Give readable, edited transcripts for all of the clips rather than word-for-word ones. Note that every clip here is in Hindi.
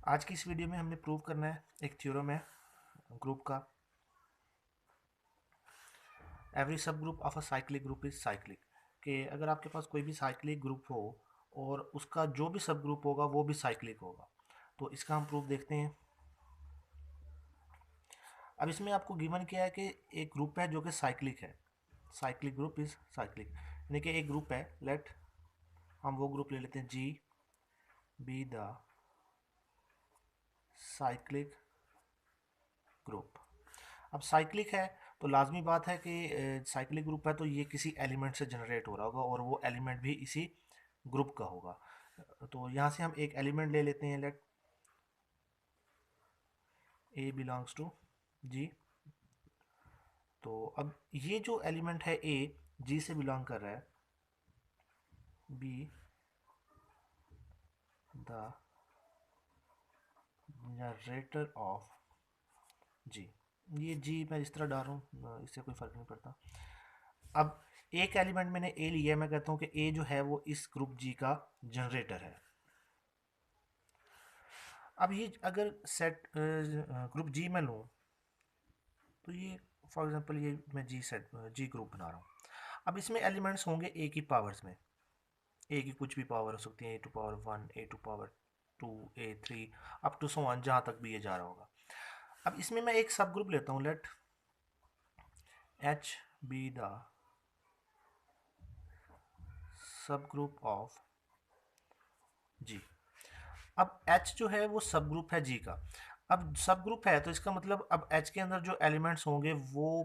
आज की इस वीडियो में हमने प्रूव करना है एक थ्योरम है ग्रुप का। एवरी सब group of a cyclic group is cyclic. कि अगर आपके पास कोई भी साइक्लिक ग्रुप हो और उसका जो भी सब ग्रुप होगा वो भी साइक्लिक होगा। तो इसका हम प्रूफ देखते हैं। अब इसमें आपको गिवन किया है कि एक ग्रुप है जो कि साइक्लिक है। साइक्लिक ग्रुप इज साइक्लिक, यानी कि एक ग्रुप है। लेट हम वो ग्रुप ले लेते हैं G be the cyclic group. अब साइक्लिक है तो लाजमी बात है कि साइक्लिक ग्रुप है तो ये किसी एलिमेंट से जनरेट हो रहा होगा और वो एलिमेंट भी इसी ग्रुप का होगा। तो यहाँ से हम एक एलिमेंट ले लेते हैं। लेट ए बिलोंग्स टू जी। तो अब ये जो एलिमेंट है ए जी से बिलोंग कर रहा है। बी द जनरेटर ऑफ जी। ये जी मैं इस तरह डाल रहा हूँ, इससे कोई फ़र्क नहीं पड़ता। अब एक एलिमेंट मैंने ए लिया है, मैं कहता हूँ कि ए जो है वो इस ग्रुप जी का जनरेटर है। अब ये अगर सेट ग्रुप जी में लूँ तो ये फॉर एग्जांपल ये मैं जी सेट जी ग्रुप बना रहा हूँ। अब इसमें एलिमेंट्स होंगे ए की पावर्स में। ए की कुछ भी पावर हो सकती है, A to power one, A to power two, A three, up to so one, जहाँ तक भी ये जा रहा होगा। अब इसमें मैं एक सब ग्रुप लेता हूँ। Let H be the subgroup of G. अब एच जो है वो सब ग्रुप है जी का। अब सब ग्रुप है तो इसका मतलब अब एच के अंदर जो एलिमेंट्स होंगे वो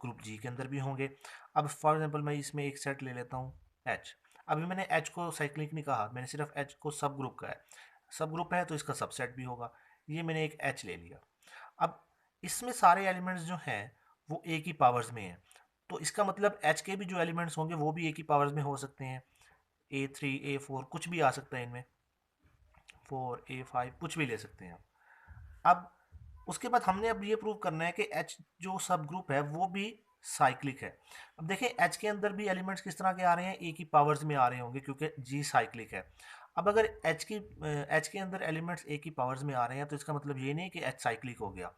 ग्रुप जी के अंदर भी होंगे। अब फॉर एग्जांपल मैं इसमें एक सेट ले लेता हूँ एच। अभी मैंने एच को साइक्लिक नहीं कहा, मैंने सिर्फ एच को सब ग्रुप का है। सब ग्रुप है तो इसका सबसेट भी होगा। ये मैंने एक एच ले लिया। अब इसमें सारे एलिमेंट्स जो हैं वो ए की पावर्स में हैं। तो इसका मतलब एच के भी जो एलिमेंट्स होंगे वो भी ए की पावर्स में हो सकते हैं। ए थ्री, ए फोर, कुछ भी आ सकता है इनमें। फोर, ए फाइव, कुछ भी ले सकते हैं आप। अब उसके बाद हमने अब ये प्रूव करना है कि एच जो सब ग्रुप है वो भी साइक्लिक है। अब देखें एच के अंदर भी एलिमेंट्स किस तरह के आ रहे हैं, ए की पावर्स में आ रहे होंगे क्योंकि जी साइक्लिक है। अब अगर एच के अंदर एलिमेंट्स ए की पावर्स में आ रहे हैं तो इसका मतलब ये नहीं कि एच साइक्लिक हो गया।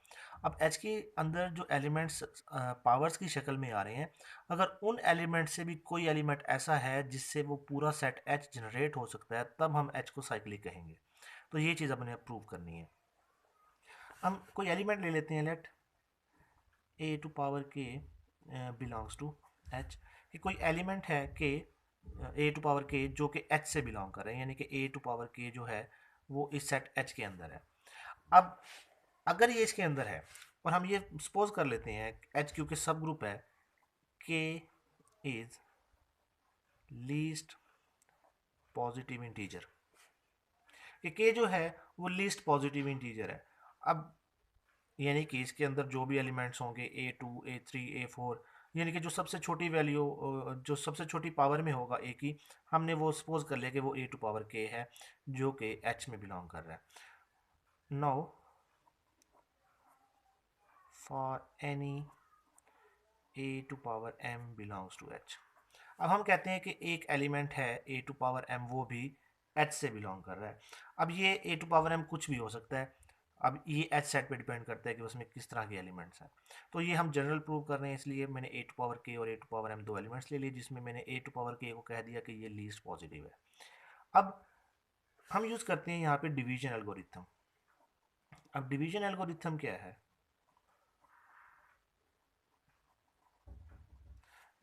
अब एच के अंदर जो एलिमेंट्स पावर्स की शक्ल में आ रहे हैं, अगर उन एलिमेंट से भी कोई एलिमेंट ऐसा है जिससे वो पूरा सेट एच जनरेट हो सकता है तब हम एच को साइक्लिक कहेंगे। तो ये चीज़ अपने प्रूव करनी है। हम कोई एलिमेंट ले लेते हैं। लेट ए टू पावर के बिलोंग्स टू एच। कि कोई एलिमेंट है के ए टू पावर के जो कि एच से बिलोंग कर रहे हैं, यानी कि ए टू पावर के जो है वो इस सेट एच के अंदर है। अब अगर ये इसके अंदर है और हम ये सपोज कर लेते हैं एच क्योंकि सब ग्रुप है, के इज लीस्ट पॉजिटिव इंटीजर। कि के जो है वो लीस्ट पॉजिटिव इंटीजर है। अब यानी कि इसके अंदर जो भी एलिमेंट्स होंगे A two, A three, A four, यानी कि जो सबसे छोटी वैल्यू, जो सबसे छोटी पावर में होगा ए की, हमने वो सपोज कर लिया कि वो ए टू पावर के है जो कि एच में बिलोंग कर रहा है। Now for any a to power m belongs to h. अब हम कहते हैं कि एक एलिमेंट है ए टू पावर एम वो भी एच से बिलोंग कर रहा है। अब ये ए टू पावर एम कुछ भी हो सकता है। अब ये एच सेट पे डिपेंड करता है कि उसमें किस तरह के एलिमेंट्स हैं। तो ये हम जनरल प्रूव कर रहे हैं, इसलिए मैंने ए टू पावर के और ए टू पावर एम दो एलिमेंट्स ले लिए, जिसमें मैंने ए टू पावर के को कह दिया कि ये लीस्ट पॉजिटिव है। अब हम यूज़ करते हैं यहाँ पे डिवीजन एल्गोरिथम। अब डिवीजन एल्गोरिथम क्या है?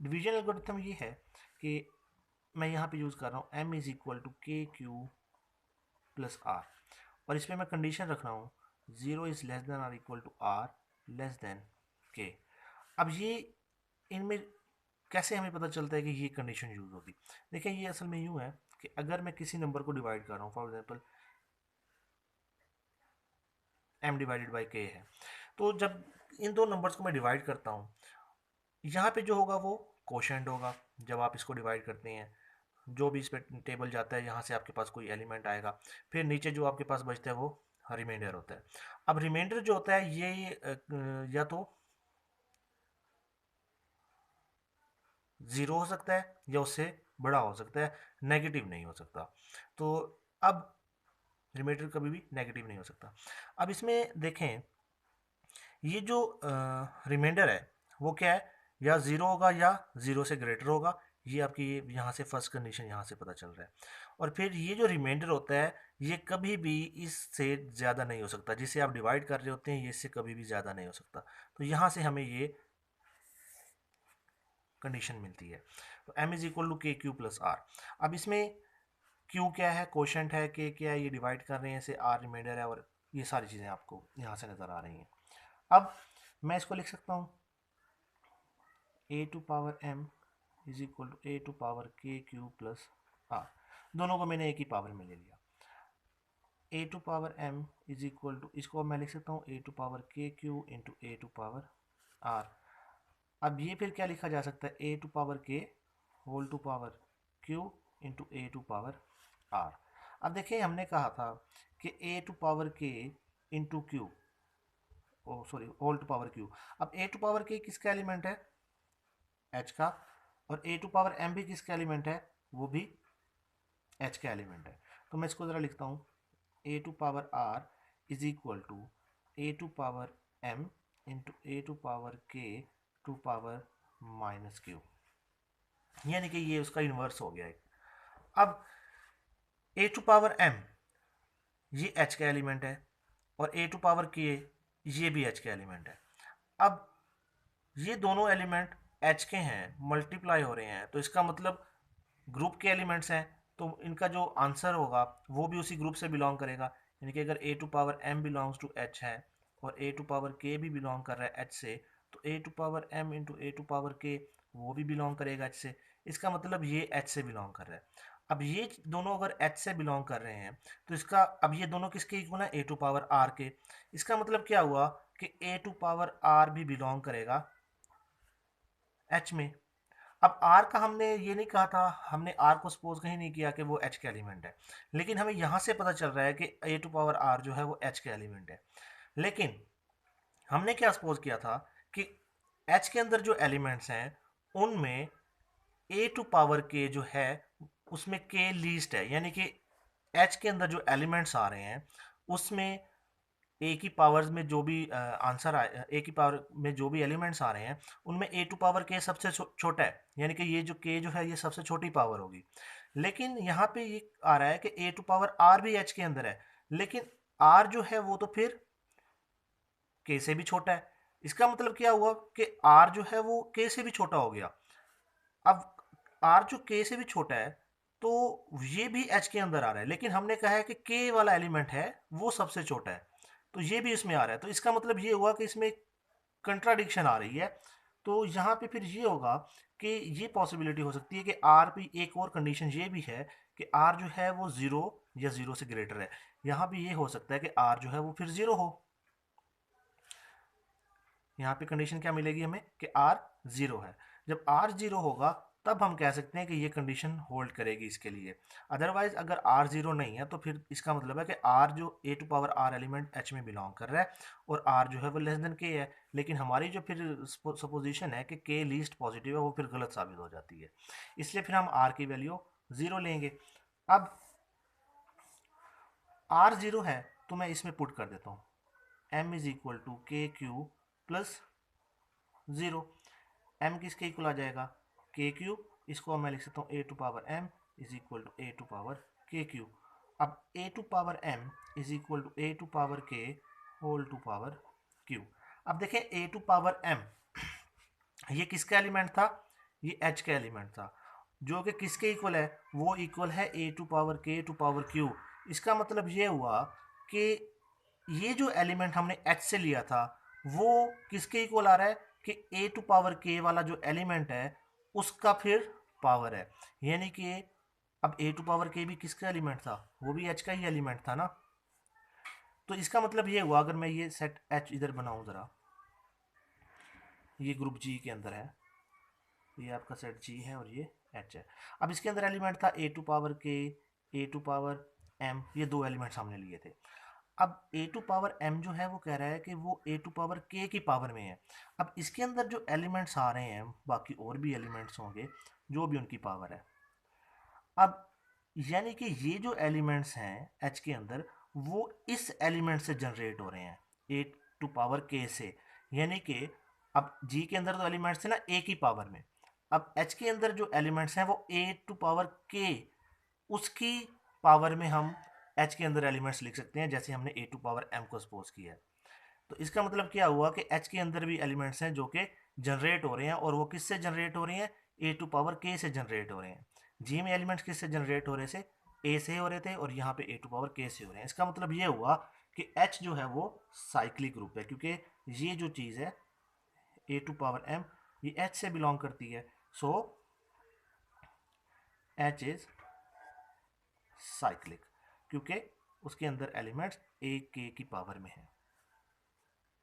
डिवीजन एल्गोरिथम ये है कि मैं यहाँ पे यूज़ कर रहा हूँ एम इज़ इक्वल टू के क्यू प्लस आर, और इसमें मैं कंडीशन रख रहा हूँ zero is less than r equal to r less than k. अब ये इनमें कैसे हमें पता चलता है कि ये कंडीशन यूज़ होगी? देखिए ये असल में यूँ है कि अगर मैं किसी नंबर को डिवाइड कर रहा हूँ, for example m divided by के है, तो जब इन दो नंबर्स को मैं डिवाइड करता हूँ, यहाँ पे जो होगा वो कोशेंट होगा। जब आप इसको डिवाइड करते हैं, जो भी इस पे टेबल जाता है यहाँ से आपके पास कोई एलिमेंट आएगा, फिर नीचे जो आपके पास बचता है वो रिमाइंडर होता है। अब रिमाइंडर जो होता है ये या तो ज़ीरो हो सकता है या उससे बड़ा हो सकता है, नेगेटिव नहीं हो सकता। तो अब रिमाइंडर कभी भी नेगेटिव नहीं हो सकता। अब इसमें देखें, ये जो रिमाइंडर है वो क्या है, या ज़ीरो होगा या ज़ीरो से ग्रेटर होगा। ये आपकी यहाँ से फर्स्ट कंडीशन यहाँ से पता चल रहा है। और फिर ये जो रिमाइंडर होता है ये कभी भी इससे ज़्यादा नहीं हो सकता, जिसे आप डिवाइड कर रहे होते हैं ये इससे कभी भी ज़्यादा नहीं हो सकता। तो यहाँ से हमें ये कंडीशन मिलती है। तो m इज इक्वल टू के क्यू प्लस आर। अब इसमें q क्या है, कोशेंट है, k क्या है, ये डिवाइड कर रहे हैं इसे, r रिमाइंडर है, और ये सारी चीज़ें आपको यहाँ से नज़र आ रही हैं। अब मैं इसको लिख सकता हूँ a to power m is equal to a to power के क्यू प्लस आर। दोनों को मैंने एक ही पावर में ले लिया। a to power m is equal to, इसको मैं लिख सकता हूँ a टू पावर के q into a to power r। अब ये फिर क्या लिखा जा सकता है, a to power k whole to power q into a to power r। अब देखिए हमने कहा था कि a to power k into q, oh sorry, whole to power q। अब a टू पावर k किसका एलिमेंट है, h का, और a टू पावर m भी किसका एलिमेंट है, वो भी h का एलिमेंट है। तो मैं इसको ज़रा लिखता हूँ, a to power r is equal to a to power m into a to power k to power minus q, यानी कि ये उसका इन्वर्स हो गया है। अब a टू पावर m ये h का एलिमेंट है, और a टू पावर k ये भी h का एलिमेंट है। अब ये दोनों एलिमेंट h के हैं, मल्टीप्लाई हो रहे हैं, तो इसका मतलब ग्रुप के एलिमेंट्स हैं, तो इनका जो आंसर होगा वो भी उसी ग्रुप से बिलोंग करेगा। यानी कि अगर a to power m belongs to h है और a टू पावर k भी बिलोंग कर रहा है h से, तो a to power m into a to power k वो भी बिलोंग करेगा h से। इसका मतलब ये h से बिलोंग कर रहा है। अब ये दोनों अगर h से बिलोंग कर रहे हैं तो इसका, अब ये दोनों किसके इक्वल है, a टू पावर r के। इसका मतलब क्या हुआ कि a टू पावर r भी बिलोंग करेगा h में। अब r का हमने ये नहीं कहा था, हमने r को सपोज कहीं नहीं किया कि वो h का एलिमेंट है, लेकिन हमें यहाँ से पता चल रहा है कि a टू पावर r जो है वो h का एलिमेंट है। लेकिन हमने क्या सपोज किया था कि h के अंदर जो एलिमेंट्स हैं उनमें a टू पावर k जो है उसमें k लीस्ट है, यानी कि h के अंदर जो एलिमेंट्स आ रहे हैं उसमें ए की पावर्स में जो भी आंसर आए, ए की पावर में जो भी एलिमेंट्स आ रहे हैं उनमें ए टू पावर के सबसे छोटा है, यानी कि ये जो के जो है ये सबसे छोटी पावर होगी। लेकिन यहाँ पे ये आ रहा है कि ए टू पावर आर भी एच के अंदर है, लेकिन आर जो है वो तो फिर के से भी छोटा है। इसका मतलब क्या हुआ कि आर जो है वो के से भी छोटा हो गया। अब आर जो के से भी छोटा है तो ये भी एच के अंदर आ रहा है, लेकिन हमने कहा है कि के वाला एलिमेंट है वो सबसे छोटा है, तो ये भी इसमें आ रहा है। तो इसका मतलब ये हुआ कि इसमें कंट्राडिक्शन आ रही है। तो यहाँ पे फिर ये होगा कि ये पॉसिबिलिटी हो सकती है कि आर भी, एक और कंडीशन ये भी है कि आर जो है वो ज़ीरो या ज़ीरो से ग्रेटर है। यहाँ भी ये हो सकता है कि आर जो है वो फिर ज़ीरो हो। यहाँ पे कंडीशन क्या मिलेगी हमें कि आर ज़ीरो है। जब आर ज़ीरो होगा तब हम कह सकते हैं कि ये कंडीशन होल्ड करेगी इसके लिए। अदरवाइज अगर आर ज़ीरो नहीं है तो फिर इसका मतलब है कि आर जो A to power R element H में बिलोंग कर रहा है और आर जो है वो लेस देन के है। लेकिन हमारी जो फिर सपोजिशन है कि के लीस्ट पॉजिटिव है वो फिर गलत साबित हो जाती है, इसलिए फिर हम आर की वैल्यू ज़ीरो लेंगे। अब आर ज़ीरो है तो मैं इसमें पुट कर देता हूँ एम इज़ इक्वल टू के क्यू प्लस ज़ीरो। एम किसके इक्वल आ जाएगा, के क्यू। इसको मैं लिख सकता हूँ A to power M is equal to A to power के क्यू। अब A to power M is equal to A to power K whole to power Q. अब देखें ए टू पावर एम ये किसका एलिमेंट था, ये एच का एलिमेंट था, जो कि किसके इक्वल है, वो इक्वल है ए टू पावर के टू पावर क्यू। इसका मतलब ये हुआ कि ये जो एलिमेंट हमने एच से लिया था वो किसके इक्वल आ रहा है कि ए टू पावर के वाला जो एलिमेंट है उसका फिर पावर है। यानी कि अब ए टू पावर के भी किसका एलिमेंट था, वो भी एच का ही एलिमेंट था ना। तो इसका मतलब ये हुआ, अगर मैं ये सेट एच इधर बनाऊं ज़रा, ये ग्रुप जी के अंदर है, ये आपका सेट जी है और ये एच है। अब इसके अंदर एलिमेंट था ए टू पावर के, ए टू पावर एम, ये दो एलिमेंट्स हमने लिए थे। अब ए टू पावर एम जो है वो कह रहा है कि वो ए टू पावर के की पावर में है। अब इसके अंदर जो एलिमेंट्स आ रहे हैं बाकी और भी एलिमेंट्स होंगे जो भी उनकी पावर है। अब यानी कि ये जो एलिमेंट्स हैं एच के अंदर वो इस एलिमेंट से जनरेट हो रहे हैं, ए टू पावर के से। यानी कि अब जी के अंदर तो एलिमेंट्स थे ना ए की पावर में, अब एच के अंदर जो एलिमेंट्स हैं वो ए टू पावर के, उसकी पावर में हम एच के अंदर एलिमेंट्स लिख सकते हैं, जैसे हमने ए टू पावर एम को सपोज किया है। तो इसका मतलब क्या हुआ कि एच के अंदर भी एलिमेंट्स हैं जो कि जनरेट हो रहे हैं, और वो किससे जनरेट हो रहे हैं, ए टू पावर के से जनरेट हो रहे हैं। जी में एलिमेंट्स किससे जनरेट हो रहे थे, ए से हो रहे थे, और यहाँ पे ए टू पावर के से हो रहे हैं। इसका मतलब ये हुआ कि एच जो है वो साइक्लिक ग्रुप है, क्योंकि ये जो चीज़ है ए टू पावर एम ये एच से बिलोंग करती है। सो एच इज साइक्लिक, क्योंकि उसके अंदर एलिमेंट्स ए के की पावर में है।